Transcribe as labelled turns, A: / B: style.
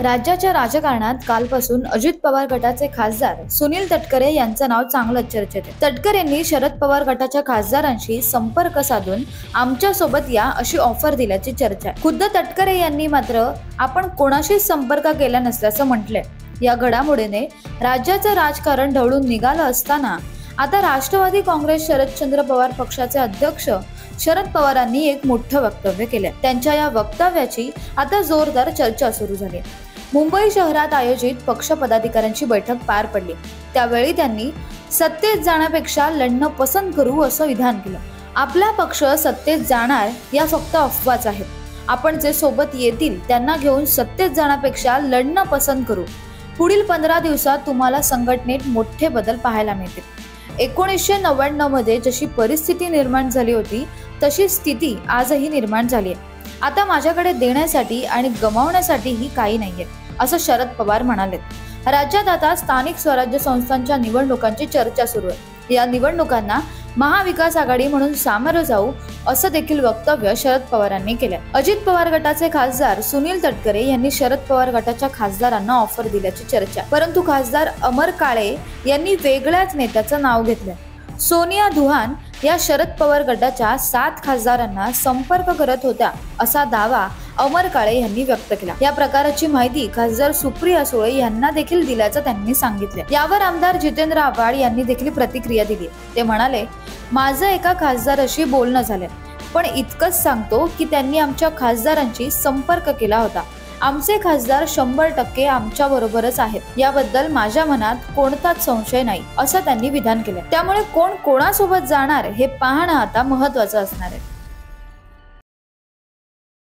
A: राज्याच्या राजकारणात कालपासून अजित पवार गटाचे खासदार सुनील तटकरे यांचं नाव चांगलंच चर्चेत आहे। तटकरेंनी शरद पवार गटाच्या खासदारांशी संपर्क साधून आमच्या सोबत या अशी ऑफर दिल्याची चर्चा आहे। खुद्द तटकरे यांनी मात्र आपण कोणाशीच संपर्क केला नसल्याचं म्हटलंय। या घडामोडीने राज्याचं राजकारण ढवळून निघालं असताना आता राष्ट्रवादी काँग्रेस शरदचंद्र पवार पक्षाचे अध्यक्ष शरद पवारांनी एक मोठं वक्तव्य केलं। त्यांच्या या वक्तव्याची आता जोरदार चर्चा सुरू झाली। मुंबई शहरात आयोजित पक्ष पदाधिकाऱ्यांची बैठक पार पडली। त्यावेळी त्यांनी सत्तेत जाण्यापेक्षा लढणं पसंत करू असं विधान केलं। आपला पक्ष सत्तेत जाणार या फक्त अफवाच आहेत। आपण जे सोबत येतील त्यांना घेऊन सत्तेत जाण्यापेक्षा लढणं पसंत करू। पुढील 15 दिवसात तुम्हाला संघटनेत मोठे बदल पाहायला मिळतील। 1999 मध्ये जशी परिस्थिती निर्माण झाली होती तशी स्थिती आजही निर्माण झाली आहे। आता माझ्याकडे देण्यासाठी आणि गमावण्यासाठीही काही नाहीये असं शरद पवार म्हणाले। राज्यात आता स्थानिक स्वराज्य संस्थांच्या निवडणुकांची चर्चा सुरू आहे। या निवडणुकांना महाविकास आघाडी म्हणून सामोरं जाऊ असं देखील वक्तव्य शरद पवारांनी केलं। अजित पवार गटाचे खासदार सुनील तटकरे यांनी शरद पवार गटाच्या खासदारांना ऑफर दिल्याची चर्चा, परंतु खासदार अमर काळे यांनी वेगळ्याच नेत्याचं नाव घेतलं। सोनिया दुहान या शरद पवार गटाच्या 7 खासदारांना संपर्क करत होत्या असा दावा अमर काळे यांनी व्यक्त केला। या प्रकाराची माहिती खासदार सुप्रिया सुळे यांना देखील दिल्याचं त्यांनी सांगितले। यावर आमदार जितेंद्र आव्हाड यांनी देखील प्रतिक्रिया दिली। ते म्हणाले, माझं एका खासदाराशी बोलणं झालं, पण इतकंच सांगतो की त्यांनी आमच्या खासदारांशी संपर्क केला होता। आमचे खासदार 100% आमच्या बरोबरच आहेत, याबद्दल माझ्या मनात कोणताच संशय नाही असं त्यांनी विधान केलं। त्यामुळे कोण कोणासोबत जाणार हे पाहणं आता महत्त्वाचं असणार आहे।